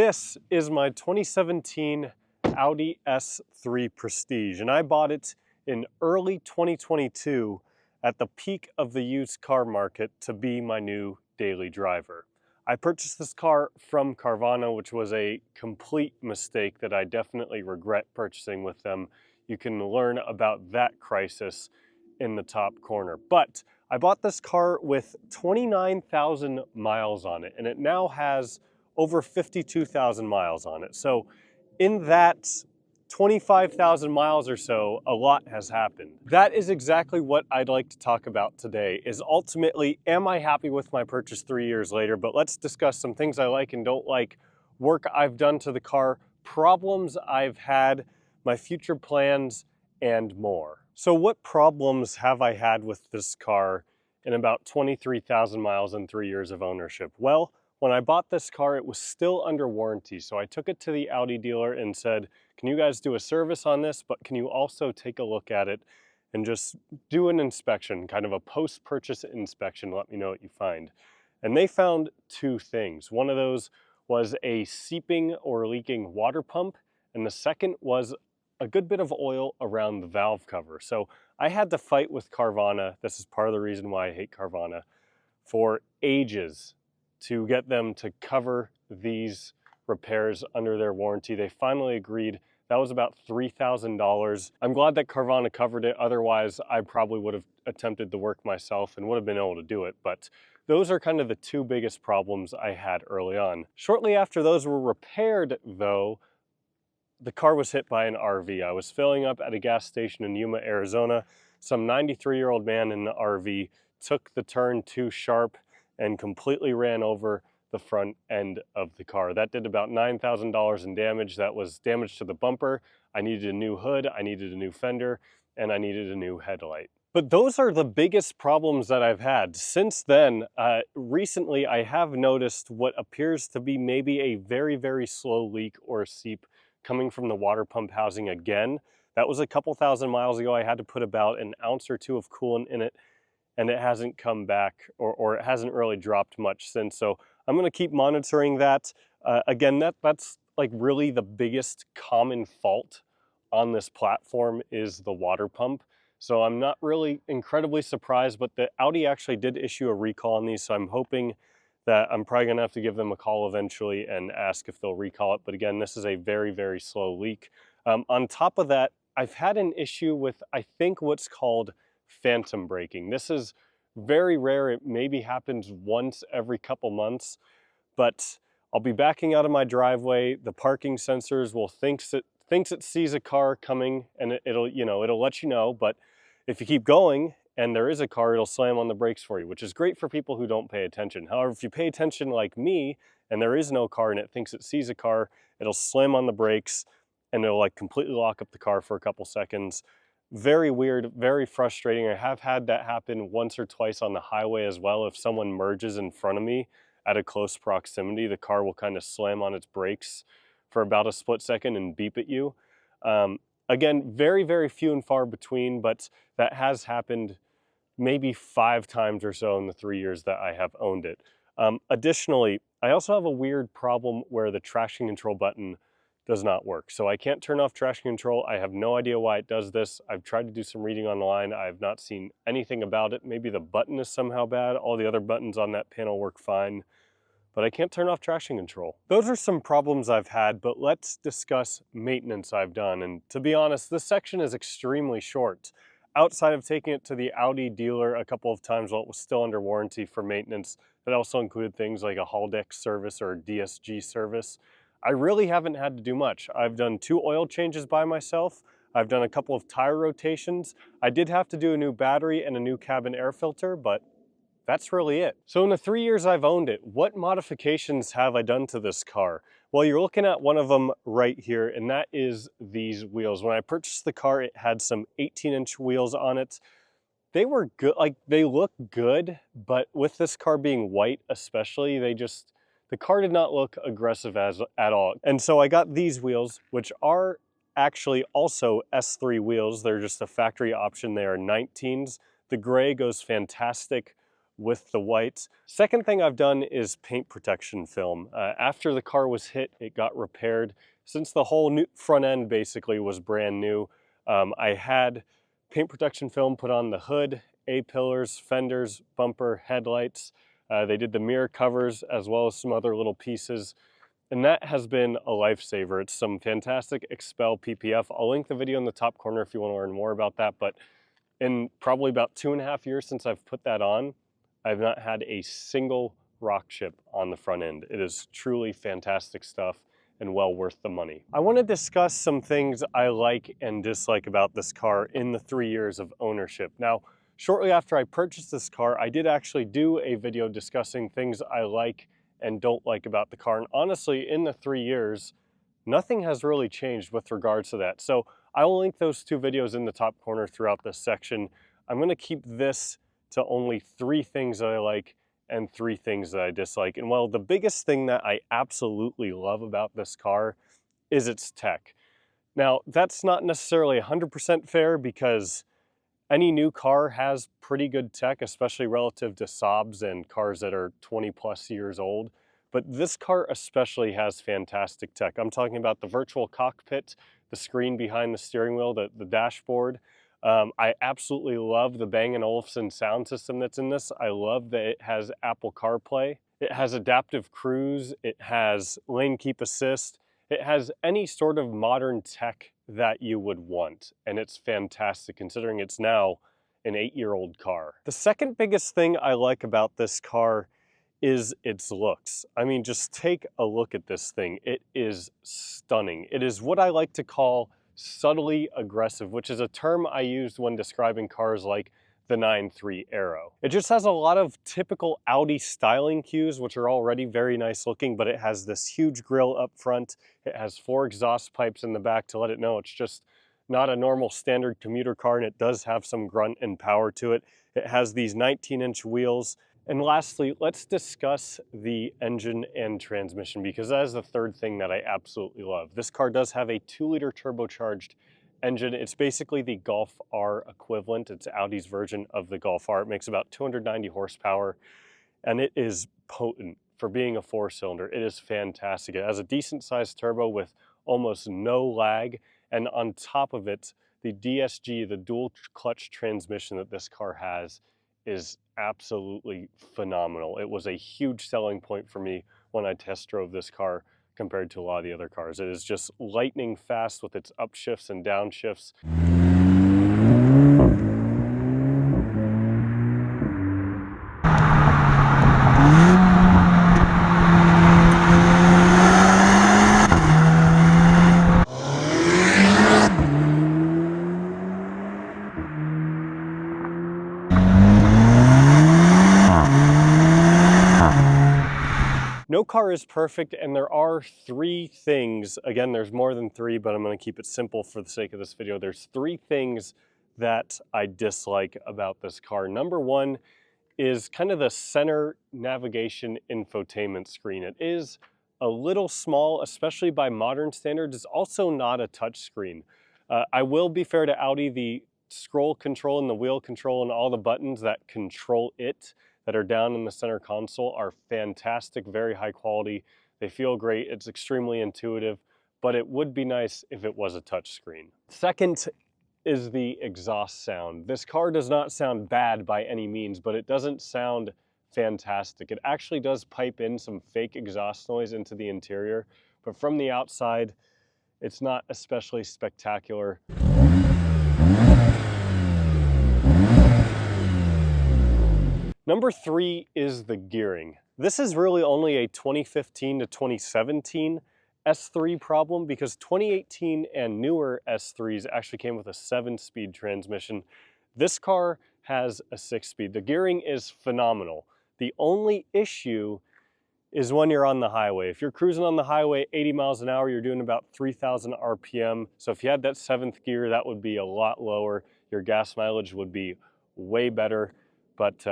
This is my 2017 Audi S3 Prestige, and I bought it in early 2022 at the peak of the used car market to be my new daily driver. I purchased this car from Carvana, which was a complete mistake that I definitely regret purchasing with them. You can learn about that crisis in the top corner. But I bought this car with 29,000 miles on it, and it now has over 52,000 miles on it. So in that 25,000 miles or so, a lot has happened. That is exactly what I'd like to talk about today, is ultimately, am I happy with my purchase 3 years later? But let's discuss some things I like and don't like, work I've done to the car, problems I've had, my future plans, and more. So what problems have I had with this car in about 23,000 miles and 3 years of ownership? Well, when I bought this car, it was still under warranty. So I took it to the Audi dealer and said, can you guys do a service on this? But can you also take a look at it and just do an inspection, kind of a post-purchase inspection, let me know what you find. And they found two things. One of those was a seeping or leaking water pump, and the second was a good bit of oil around the valve cover. So I had to fight with Carvana, this is part of the reason why I hate Carvana, for ages to get them to cover these repairs under their warranty. They finally agreed. That was about $3,000. I'm glad that Carvana covered it. Otherwise, I probably would have attempted the work myself and would have been able to do it. But those are kind of the two biggest problems I had early on. Shortly after those were repaired, though, the car was hit by an RV. I was filling up at a gas station in Yuma, Arizona. Some 93-year-old man in the RV took the turn too sharp and completely ran over the front end of the car. That did about $9,000 in damage. That was damage to the bumper. I needed a new hood, I needed a new fender, and I needed a new headlight. But those are the biggest problems that I've had. Since then, recently I have noticed what appears to be maybe a very, very slow leak or seep coming from the water pump housing again. That was a couple thousand miles ago. I had to put about an ounce or two of coolant in it, and it hasn't come back, or it hasn't really dropped much since. So I'm gonna keep monitoring that. Again, that's like really the biggest common fault on this platform is the water pump. So I'm not really incredibly surprised, but the Audi actually did issue a recall on these, so I'm hoping that I'm probably gonna have to give them a call eventually and ask if they'll recall it. But again, this is a very, very slow leak. On top of that, I've had an issue with, I think, what's called phantom braking. This is very rare. It maybe happens once every couple months, but I'll be backing out of my driveway. The parking sensors will thinks it sees a car coming, and it'll let you know. But if you keep going and there is a car, it'll slam on the brakes for you, which is great for people who don't pay attention. However, if you pay attention like me and there is no car and it thinks it sees a car, it'll slam on the brakes and it'll like completely lock up the car for a couple seconds. Very weird, very frustrating. I have had that happen once or twice on the highway as well. If someone merges in front of me at a close proximity, the car will kind of slam on its brakes for about a split second and beep at you. Again, very, very few and far between, but that has happened maybe 5 times or so in the 3 years that I have owned it. Additionally, I also have a weird problem where the traction control button does not work. So I can't turn off traction control. I have no idea why it does this. I've tried to do some reading online. I have not seen anything about it. Maybe the button is somehow bad. All the other buttons on that panel work fine, but I can't turn off traction control. Those are some problems I've had, but let's discuss maintenance I've done. And to be honest, this section is extremely short. Outside of taking it to the Audi dealer a couple of times while it was still under warranty for maintenance, that also included things like a Haldex service or a DSG service, I really haven't had to do much. I've done 2 oil changes by myself. I've done a couple of tire rotations. I did have to do a new battery and a new cabin air filter, but that's really it. So in the 3 years I've owned it, what modifications have I done to this car? Well, you're looking at one of them right here, and that is these wheels. When I purchased the car, it had some 18-inch wheels on it. They were good, like they look good, but with this car being white especially, the car did not look aggressive at all. And so I got these wheels, which are actually also S3 wheels. They're just a factory option. They are 19s. The gray goes fantastic with the whites. Second thing I've done is paint protection film. After the car was hit, it got repaired. Since the whole new front end basically was brand new, I had paint protection film put on the hood, A-pillars, fenders, bumper, headlights. They did the mirror covers as well as some other little pieces. And that has been a lifesaver. It's some fantastic Expel PPF. I'll link the video in the top corner if you want to learn more about that. But in probably about 2.5 years since I've put that on, I've not had a single rock chip on the front end. It is truly fantastic stuff and well worth the money. I want to discuss some things I like and dislike about this car in the 3 years of ownership. Now, shortly after I purchased this car, I did actually do a video discussing things I like and don't like about the car. And honestly, in the 3 years, nothing has really changed with regards to that. So I will link those 2 videos in the top corner throughout this section. I'm gonna keep this to only 3 things that I like and 3 things that I dislike. And well, the biggest thing that I absolutely love about this car is its tech. Now, that's not necessarily 100% fair because any new car has pretty good tech, especially relative to Saabs and cars that are 20+ years old. But this car especially has fantastic tech. I'm talking about the virtual cockpit, the screen behind the steering wheel, the dashboard. I absolutely love the Bang & Olufsen sound system that's in this. I love that it has Apple CarPlay. It has adaptive cruise. It has lane keep assist. It has any sort of modern tech that you would want, and it's fantastic considering it's now an 8-year-old car. The second biggest thing I like about this car is its looks. I mean, just take a look at this thing. It is stunning. It is what I like to call subtly aggressive, which is a term I used when describing cars like the 9.3 Aero. It just has a lot of typical Audi styling cues, which are already very nice looking, but it has this huge grille up front. It has 4 exhaust pipes in the back to let it know it's just not a normal standard commuter car, and it does have some grunt and power to it. It has these 19-inch wheels. And lastly, let's discuss the engine and transmission, because that is the third thing that I absolutely love. This car does have a 2-liter turbocharged engine. It's basically the Golf R equivalent. It's Audi's version of the Golf R. It makes about 290 horsepower, and it is potent for being a 4-cylinder. It is fantastic. It has a decent sized turbo with almost no lag, and on top of it, the DSG, the dual clutch transmission that this car has, is absolutely phenomenal. It was a huge selling point for me when I test drove this car compared to a lot of the other cars. It is just lightning fast with its upshifts and downshifts. No car is perfect, and there are 3 things, again, there's more than 3, but I'm gonna keep it simple for the sake of this video. There's 3 things that I dislike about this car. Number 1 is kind of the center navigation infotainment screen. It is a little small, especially by modern standards. It's also not a touch screen. I will be fair to Audi, the scroll control and the wheel control and all the buttons that control it that are down in the center console are fantastic, very high quality. They feel great, it's extremely intuitive, but it would be nice if it was a touch screen. Second is the exhaust sound. This car does not sound bad by any means, but it doesn't sound fantastic. It actually does pipe in some fake exhaust noise into the interior, but from the outside, it's not especially spectacular. Number 3 is the gearing. This is really only a 2015 to 2017 S3 problem, because 2018 and newer S3s actually came with a 7-speed transmission. This car has a 6-speed. The gearing is phenomenal. The only issue is when you're on the highway. If you're cruising on the highway 80 miles an hour, you're doing about 3,000 RPM. So if you had that 7th gear, that would be a lot lower. Your gas mileage would be way better, but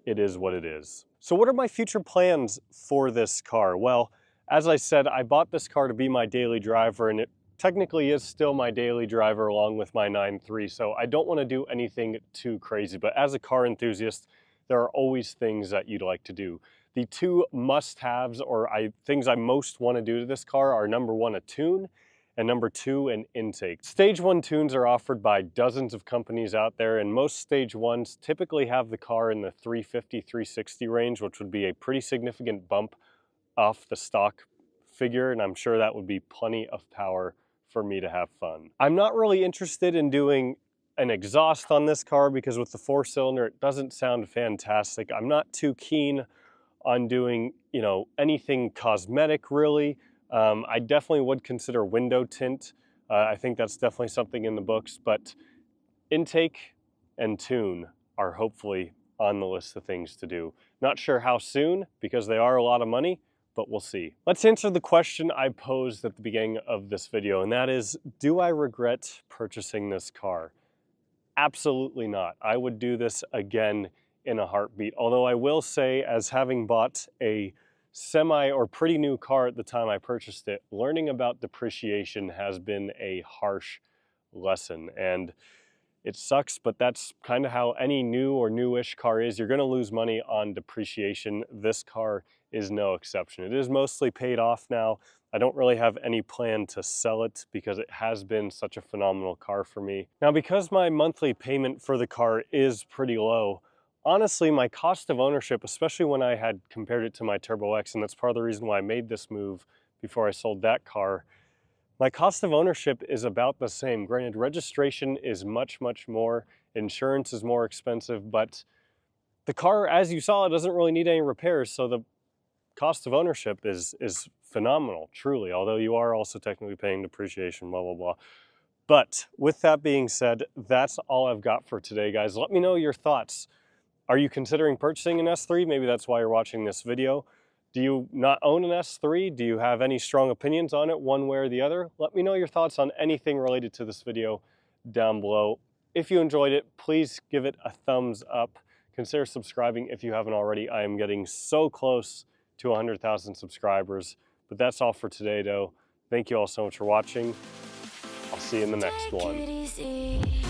it is what it is. So what are my future plans for this car? Well, as I said, I bought this car to be my daily driver, and it technically is still my daily driver along with my 9.3, so I don't want to do anything too crazy. But as a car enthusiast, there are always things that you'd like to do. The two must-haves, or things I most want to do to this car, are number one, a tune, and number two, an intake. Stage 1 tunes are offered by dozens of companies out there, and most stage 1s typically have the car in the 350, 360 range, which would be a pretty significant bump off the stock figure, and I'm sure that would be plenty of power for me to have fun. I'm not really interested in doing an exhaust on this car because with the 4-cylinder, it doesn't sound fantastic. I'm not too keen on doing, anything cosmetic really. I definitely would consider window tint. I think that's definitely something in the books, but intake and tune are hopefully on the list of things to do. Not sure how soon because they are a lot of money, but we'll see. Let's answer the question I posed at the beginning of this video, and that is, do I regret purchasing this car? Absolutely not. I would do this again in a heartbeat. Although I will say, as having bought a semi or pretty new car at the time I purchased it, learning about depreciation has been a harsh lesson. And it sucks, but that's kind of how any new or newish car is. You're going to lose money on depreciation. This car is no exception. It is mostly paid off now. I don't really have any plan to sell it because it has been such a phenomenal car for me. Now, because my monthly payment for the car is pretty low, honestly, my cost of ownership, especially when I had compared it to my Turbo X, and that's part of the reason why I made this move before I sold that car, my cost of ownership is about the same. Granted, registration is much, much more, insurance is more expensive, but the car, as you saw, it doesn't really need any repairs, so the cost of ownership is phenomenal, truly, although you are also technically paying depreciation, blah, blah, blah. But with that being said, that's all I've got for today, guys. Let me know your thoughts. Are you considering purchasing an S3? Maybe that's why you're watching this video. Do you not own an S3? Do you have any strong opinions on it, one way or the other? Let me know your thoughts on anything related to this video down below. If you enjoyed it, please give it a thumbs up. Consider subscribing if you haven't already. I am getting so close to 100,000 subscribers. But that's all for today, though. Thank you all so much for watching. I'll see you in the next one.